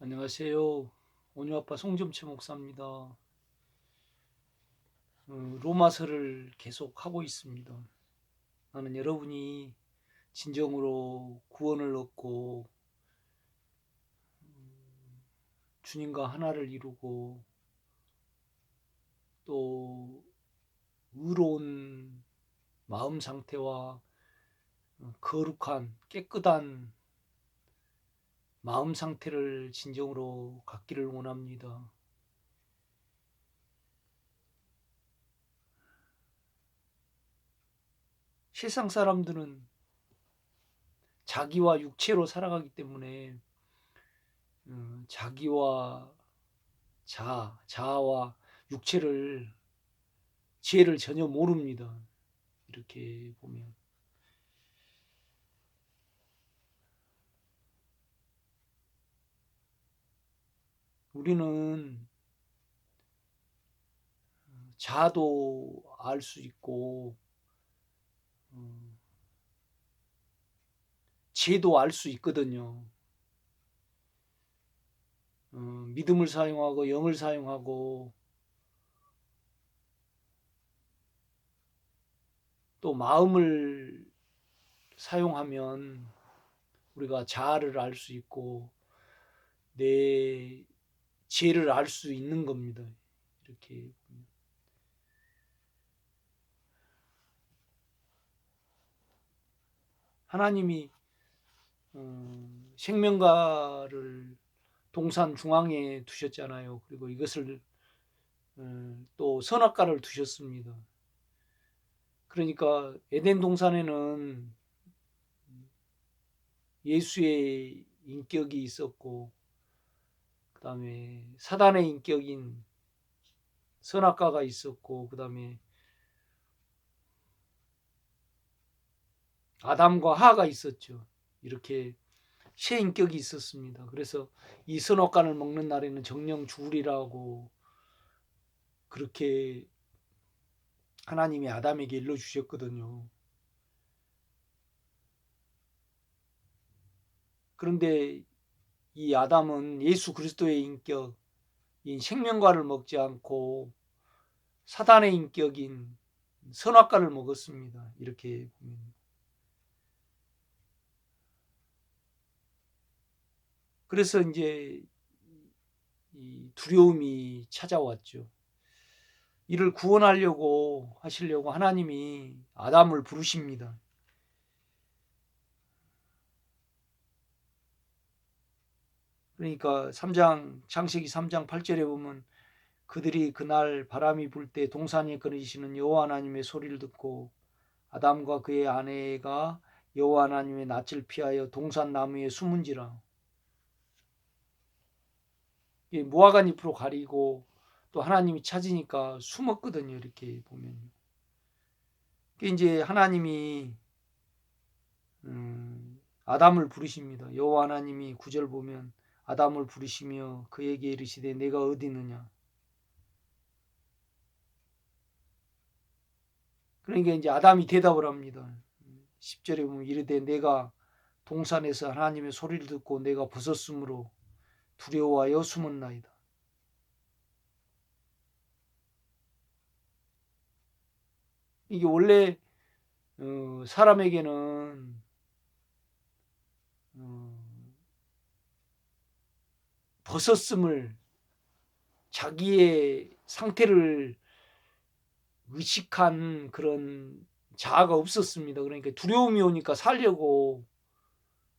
안녕하세요. 온유아빠 송점채 목사입니다. 로마서를 계속 하고 있습니다. 나는 여러분이 진정으로 구원을 얻고 주님과 하나를 이루고 또 의로운 마음 상태와 거룩한 깨끗한 마음 상태를 진정으로 갖기를 원합니다. 세상 사람들은 자기와 육체로 살아가기 때문에 자기와 자아와 육체를 지혜를 전혀 모릅니다. 이렇게 보면 우리는 자도 알 수 있고 지혜도 알 수 있거든요. 믿음을 사용하고 영을 사용하고 또 마음을 사용하면 우리가 자아를 알 수 있고 내 지혜를 알 수 있는 겁니다. 이렇게 하나님이 생명과를 동산 중앙에 두셨잖아요. 그리고 이것을 또 선악과를 두셨습니다. 그러니까 에덴 동산에는 예수의 인격이 있었고 그 다음에 사단의 인격인 선악과가 있었고 그 다음에 아담과 하가 있었죠. 이렇게 세 인격이 있었습니다. 그래서 이 선악과를 먹는 날에는 정령 죽으리라고 그렇게 하나님이 아담에게 일러주셨거든요. 그런데 이 아담은 예수 그리스도의 인격인 생명과를 먹지 않고 사단의 인격인 선악과를 먹었습니다. 이렇게 보면. 그래서 이제 이 두려움이 찾아왔죠. 이를 구원하려고 하시려고 하나님이 아담을 부르십니다. 그러니까 창세기 3장 8절에 보면 그들이 그날 바람이 불 때 동산에 거니시는 여호와 하나님의 소리를 듣고 아담과 그의 아내가 여호와 하나님의 낯을 피하여 동산 나무에 숨은지라. 무화과 잎으로 가리고 또 하나님이 찾으니까 숨었거든요. 이렇게 보면 이제 하나님이 아담을 부르십니다. 여호와 하나님이 9절 보면 아담을 부르시며 그에게 이르시되 내가 어디 있느냐. 그러니까 이제 아담이 대답을 합니다. 10절에 보면 이르되 내가 동산에서 하나님의 소리를 듣고 내가 벗었으므로 두려워하여 숨었나이다. 이게 원래 사람에게는 벗었음을 자기의 상태를 의식한 그런 자아가 없었습니다. 그러니까 두려움이 오니까 살려고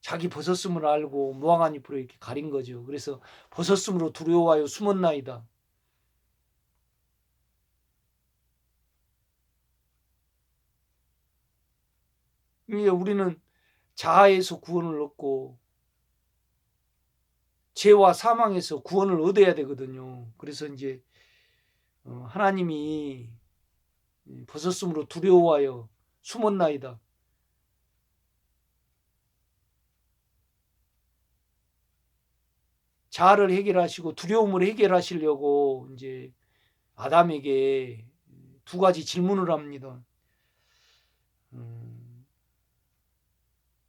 자기 벗었음을 알고 무화과 잎으로 이렇게 가린 거죠. 그래서 벗었음으로 두려워하여 숨었나이다. 우리는 자아에서 구원을 얻고 죄와 사망에서 구원을 얻어야 되거든요. 그래서 이제 하나님이 벗었음으로 두려워하여 숨었나이다. 자아를 해결하시고 두려움을 해결하시려고 이제 아담에게 두 가지 질문을 합니다.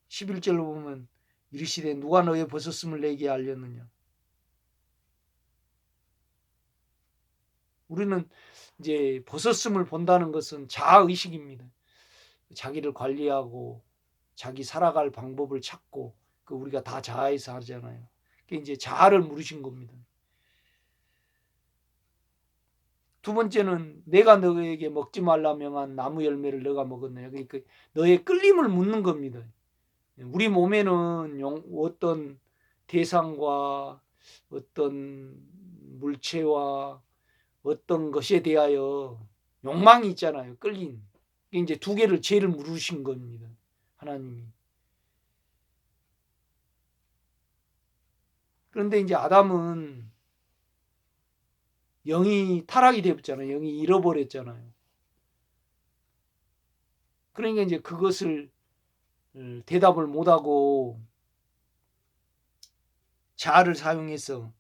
11절로 보면 이르시되 누가 너의 벗었음을 내게 알렸느냐. 우리는 이제 벗었음을 본다는 것은 자아의식입니다. 자기를 관리하고 자기 살아갈 방법을 찾고 그 우리가 다 자아에서 하잖아요. 그게 이제 자아를 물으신 겁니다. 두 번째는 내가 너에게 먹지 말라 명한 나무 열매를 너가 먹었느냐. 그러니까 너의 끌림을 묻는 겁니다. 우리 몸에는 어떤 대상과 어떤 물체와 어떤 것에 대하여 욕망이 있잖아요. 끌림. 이제 두 개를 죄를 물으신 겁니다. 하나님이. 그런데 이제 아담은 영이 타락이 되었잖아요. 영이 잃어버렸잖아요. 그러니까 이제 그것을 대답을 못하고 자아를 사용해서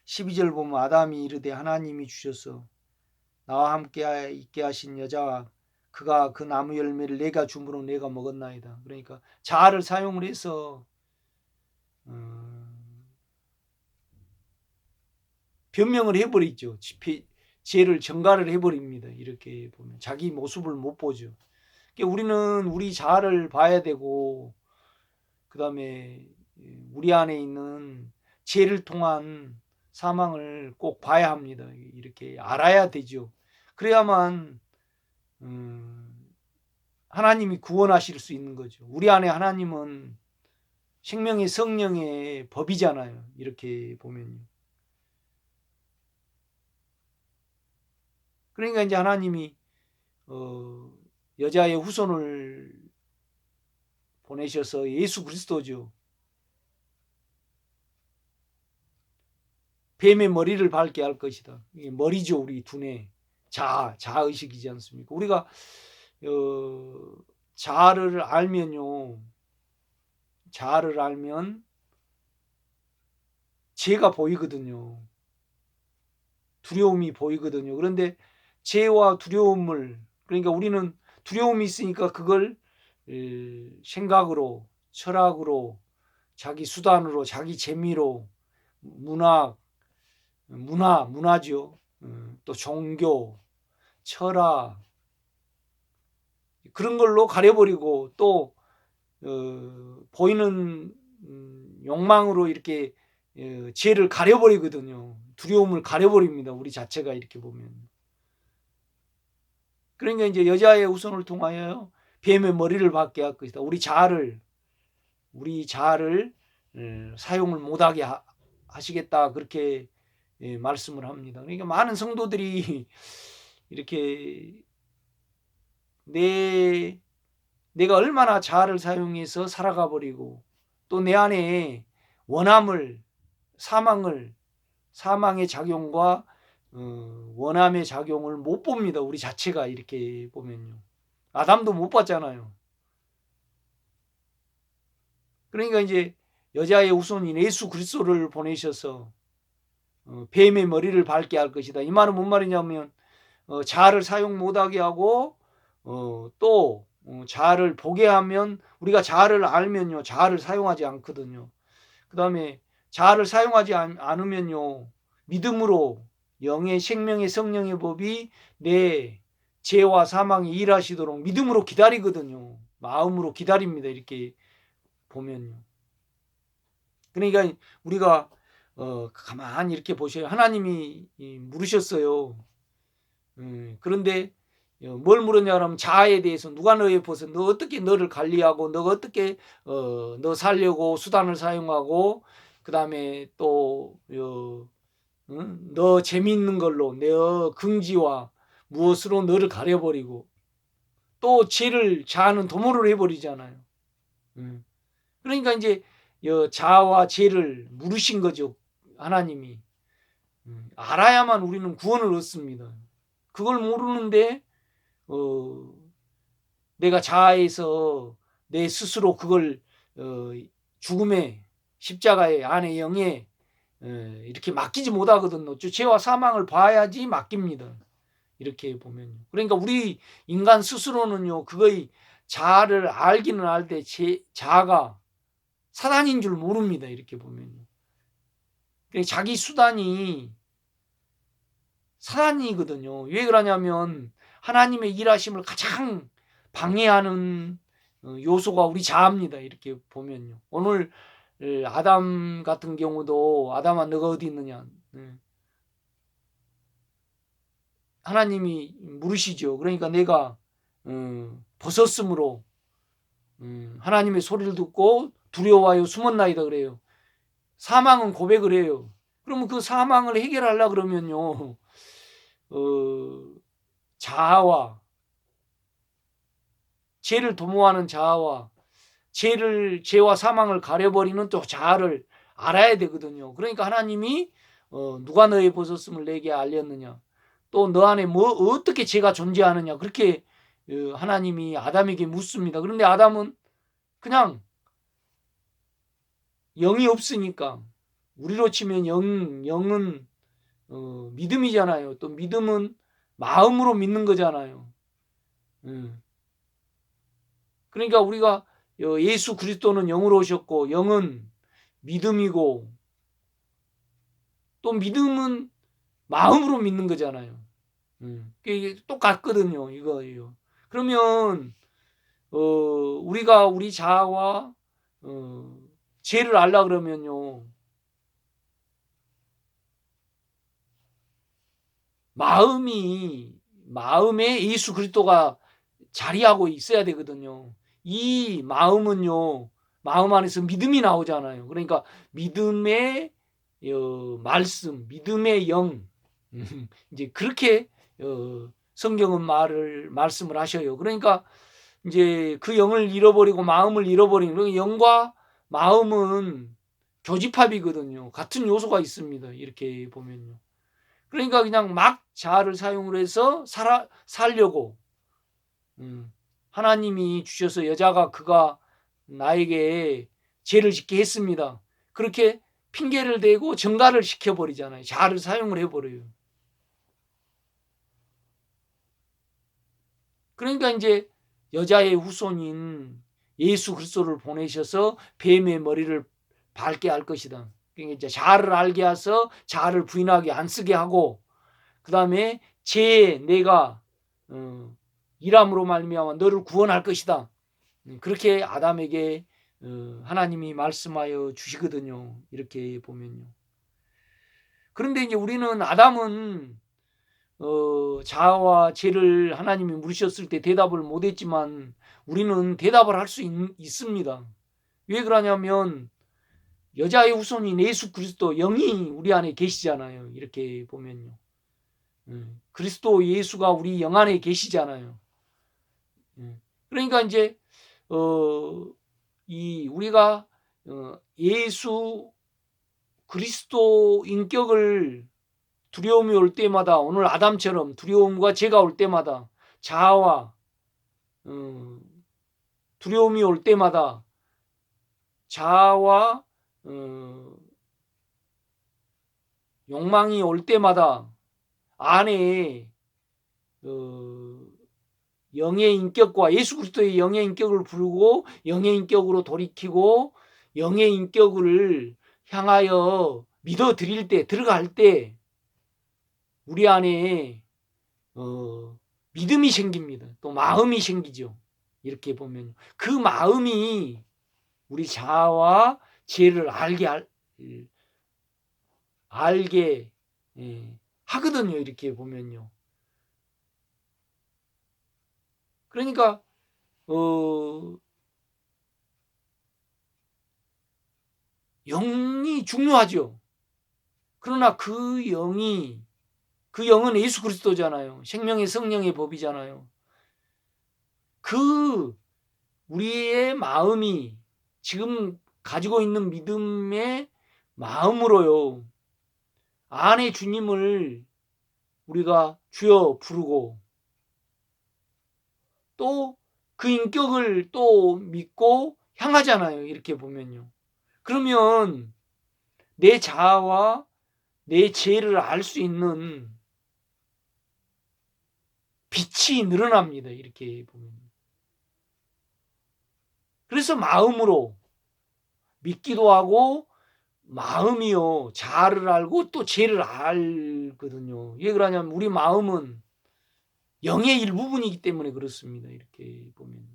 12절 보면 아담이 이르되 하나님이 주셔서 나와 함께 있게 하신 여자와 그가 그 나무 열매를 내가 줌으로 내가 먹었나이다. 그러니까 자아를 사용을 해서 변명을 해버리죠. 죄를 전가를 해버립니다. 이렇게 보면 자기 모습을 못 보죠. 그러니까 우리는 우리 자아를 봐야 되고 그 다음에 우리 안에 있는 죄를 통한 사망을 꼭 봐야 합니다. 이렇게 알아야 되죠. 그래야만 하나님이 구원하실 수 있는 거죠. 우리 안에 하나님은 생명의 성령의 법이잖아요. 이렇게 보면요. 그러니까 이제 하나님이 여자의 후손을 보내셔서 예수 그리스도죠. 뱀의 머리를 밟게 할 것이다. 이게 머리죠. 우리 두뇌. 자아의식이지 않습니까? 우리가 자아를 알면요. 자아를 알면 죄가 보이거든요. 두려움이 보이거든요. 그런데 죄와 두려움을 그러니까 우리는 두려움이 있으니까 그걸 생각으로 철학으로 자기 수단으로 자기 재미로 문화죠. 또 종교, 철학 그런 걸로 가려버리고 또 보이는 욕망으로 이렇게 죄를 가려버리거든요. 두려움을 가려버립니다. 우리 자체가 이렇게 보면. 그러니까 이제 여자의 후손을 통하여 뱀의 머리를 받게 할 것이다. 우리 자아를 사용을 못하게 하시겠다. 그렇게 말씀을 합니다. 그러니까 많은 성도들이 이렇게 내가 얼마나 자아를 사용해서 살아가 버리고 또 내 안에 사망의 작용과 원함의 작용을 못 봅니다. 우리 자체가 이렇게 보면요. 아담도 못 봤잖아요. 그러니까 이제 여자의 후손인 예수 그리스도를 보내셔서 뱀의 머리를 밟게 할 것이다. 이 말은 뭔 말이냐면 자아를 사용 못하게 하고 또 자아를 보게 하면 우리가 자아를 알면요. 자아를 사용하지 않거든요. 그 다음에 자아를 사용하지 않으면요. 믿음으로 영의 생명의 성령의 법이 내 죄와 사망이 일하시도록 믿음으로 기다리거든요. 마음으로 기다립니다. 이렇게 보면요. 그러니까 우리가 가만히 이렇게 보셔요. 하나님이 물으셨어요. 그런데 뭘 물었냐 하면 자아에 대해서 누가 너의 벗어 너 어떻게 너를 관리하고 너가 어떻게 너 살려고 수단을 사용하고 그 다음에 또 너 재미있는 걸로 너 긍지와 무엇으로 너를 가려버리고 또 죄를 자아는 도모를 해버리잖아요. 그러니까 이제 자아와 죄를 물으신 거죠. 하나님이. 알아야만 우리는 구원을 얻습니다. 그걸 모르는데 내가 자아에서 내 스스로 그걸 죽음의 십자가의 안의 영에 이렇게 맡기지 못하거든요. 죄와 사망을 봐야지 맡깁니다. 이렇게 보면요. 그러니까 우리 인간 스스로는요. 그거의 자아를 알기는 알되 자아가 사단인 줄 모릅니다. 이렇게 보면요. 자기 수단이 사단이거든요. 왜 그러냐면 하나님의 일하심을 가장 방해하는 요소가 우리 자아입니다. 이렇게 보면요. 오늘 아담 같은 경우도 아담아 너가 어디 있느냐. 하나님이 물으시죠. 그러니까 내가 벗었으므로 하나님의 소리를 듣고 두려워하여 숨었나이다 그래요. 사망은 고백을 해요. 그러면 그 사망을 해결하려 그러면요. 자아와 죄를 도모하는 자아와 죄와 사망을 가려버리는 또 자아를 알아야 되거든요. 그러니까 하나님이 누가 너의 벗었음을 내게 알렸느냐. 또 너 안에 어떻게 죄가 존재하느냐. 그렇게 하나님이 아담에게 묻습니다. 그런데 아담은 그냥 영이 없으니까 우리로 치면 영은 믿음이잖아요. 또 믿음은 마음으로 믿는 거잖아요. 그러니까 우리가 예수 그리스도는 영으로 오셨고 영은 믿음이고 또 믿음은 마음으로 믿는 거잖아요. 이게 똑같거든요. 이거예요. 그러면 우리가 우리 자아와 죄를 알라 그러면요. 마음에 예수 그리스도가 자리하고 있어야 되거든요. 이 마음은요. 마음 안에서 믿음이 나오잖아요. 그러니까 믿음의 말씀, 믿음의 영. 이제 그렇게 성경은 말씀을 하셔요. 그러니까 이제 그 영을 잃어버리고 마음을 잃어버리는 영과 마음은 교집합이거든요. 같은 요소가 있습니다. 이렇게 보면요. 그러니까 그냥 막 자아를 사용을 해서 살려고 하나님이 주셔서 여자가 그가 나에게 죄를 짓게 했습니다. 그렇게 핑계를 대고 전가를 시켜버리잖아요. 자아를 사용을 해버려요. 그러니까 이제 여자의 후손인 예수 그리스도를 보내셔서 뱀의 머리를 밟게 할 것이다. 그러니까 이제 자아를 알게 해서 자아를 부인하게 안 쓰게 하고 그 다음에 내가 일함으로 말미암아 너를 구원할 것이다. 그렇게 아담에게 하나님이 말씀하여 주시거든요. 이렇게 보면요. 그런데 이제 우리는 아담은 자아와 죄를 하나님이 물으셨을 때 대답을 못했지만 우리는 대답을 할 수 있습니다. 왜 그러냐면 여자의 후손인 예수 그리스도 영이 우리 안에 계시잖아요. 이렇게 보면요. 그리스도 예수가 우리 영 안에 계시잖아요. 그러니까 이제 우리가 예수 그리스도 인격을 두려움이 올 때마다 오늘 아담처럼 두려움과 죄가 올 때마다 자아와 두려움이 올 때마다 자아와 욕망이 올 때마다 안에 영의 인격과 예수 그리스도의 영의 인격을 부르고 영의 인격으로 돌이키고 영의 인격을 향하여 믿어드릴 때 들어갈 때 우리 안에 믿음이 생깁니다. 또 마음이 생기죠. 이렇게 보면 그 마음이 우리 자아와 죄를 알게 하거든요. 이렇게 보면요. 그러니까 영이 중요하죠. 그러나 그 영은 예수 그리스도잖아요. 생명의 성령의 법이잖아요. 우리의 마음이 지금 가지고 있는 믿음의 마음으로요. 안에 주님을 우리가 주여 부르고 또 그 인격을 또 믿고 향하잖아요. 이렇게 보면요. 그러면 내 자아와 내 죄를 알 수 있는 빛이 늘어납니다. 이렇게 보면. 그래서 마음으로 믿기도 하고 마음이요. 자아를 알고 또 죄를 만들거든요. 왜 그러냐면 우리 마음은 영의 일부분이기 때문에 그렇습니다. 이렇게 보면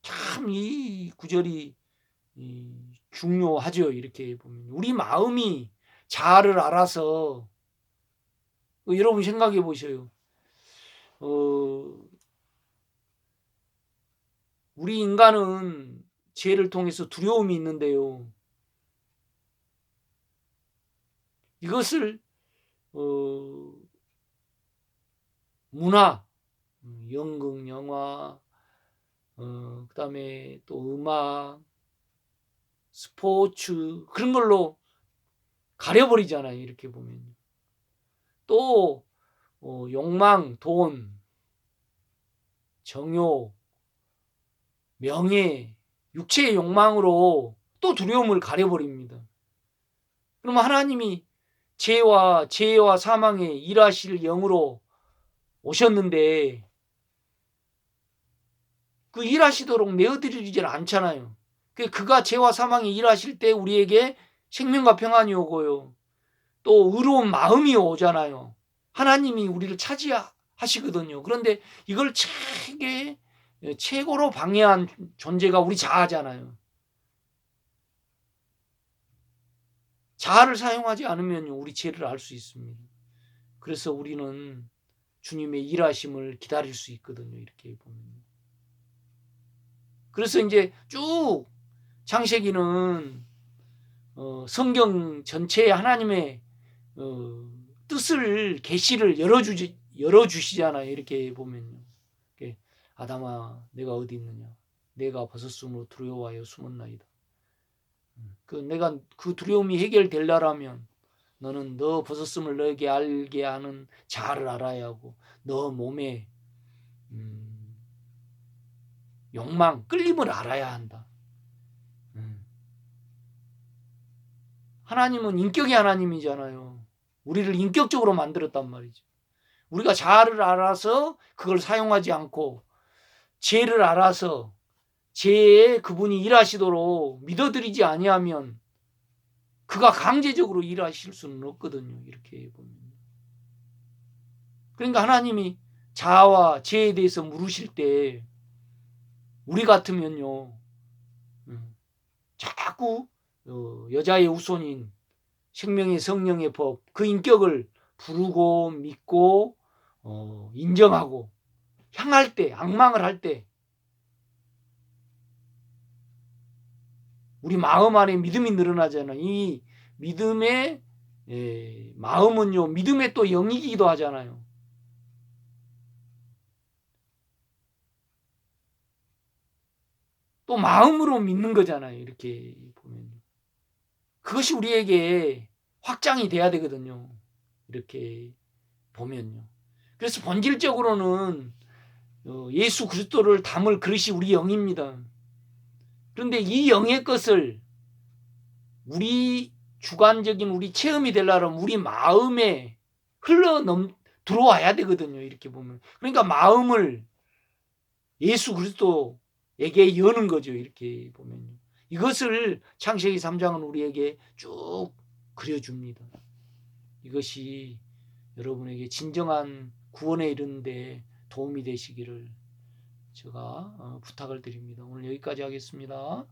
참 이 구절이 중요하죠. 이렇게 보면 우리 마음이 자아를 알아서 여러분 생각해 보셔요. 우리 인간은 죄를 통해서 두려움이 있는데요. 이것을 문화, 연극, 영화, 그다음에 또 음악, 스포츠 그런 걸로 가려버리잖아요. 이렇게 보면 또 욕망, 돈, 정욕, 명예, 육체의 욕망으로 또 두려움을 가려버립니다. 그럼 하나님이 죄와 사망에 일하실 영으로 오셨는데 그 일하시도록 내어드리질 않잖아요. 그가 죄와 사망에 일하실 때 우리에게 생명과 평안이 오고요. 또 의로운 마음이 오잖아요. 하나님이 우리를 차지하시거든요. 그런데 이걸 최고로 방해한 존재가 우리 자아잖아요. 자아를 사용하지 않으면 우리 죄를 알 수 있습니다. 그래서 우리는 주님의 일하심을 기다릴 수 있거든요. 이렇게 보면. 그래서 이제 쭉 창세기는 성경 전체에 하나님의 뜻을 계시를 열어주시잖아요. 이렇게 보면요. 아담아 내가 어디 있느냐. 내가 벗었으므로 두려워하여 숨었나이다. 내가 그 두려움이 해결되려면 너는 너 벗었음을 너에게 알게 하는 자아를 알아야 하고 너 몸에 욕망, 끌림을 알아야 한다. 하나님은 인격의 하나님이잖아요. 우리를 인격적으로 만들었단 말이죠. 우리가 자아를 알아서 그걸 사용하지 않고 죄를 알아서 죄에 그분이 일하시도록 믿어드리지 아니하면 그가 강제적으로 일하실 수는 없거든요. 이렇게 보면. 그러니까 하나님이 자아와 죄에 대해서 물으실 때 우리 같으면요. 자꾸 여자의 후손인 생명의 성령의 법, 그 인격을 부르고 믿고 인정하고 향할 때, 악망을 할 때 우리 마음 안에 믿음이 늘어나잖아요. 이 믿음의 마음은요. 믿음의 또 영이기도 하잖아요. 또 마음으로 믿는 거잖아요. 이렇게 보면. 그것이 우리에게 확장이 돼야 되거든요. 이렇게 보면요. 그래서 본질적으로는 예수 그리스도를 담을 그릇이 우리 영입니다. 그런데 이 영의 것을 우리 주관적인 우리 체험이 되려면 우리 마음에 들어와야 되거든요. 이렇게 보면. 그러니까 마음을 예수 그리스도에게 여는 거죠. 이렇게 보면. 이것을 창세기 3장은 우리에게 쭉 그려줍니다. 이것이 여러분에게 진정한 구원에 이르는데 도움이 되시기를 제가 부탁을 드립니다. 오늘 여기까지 하겠습니다.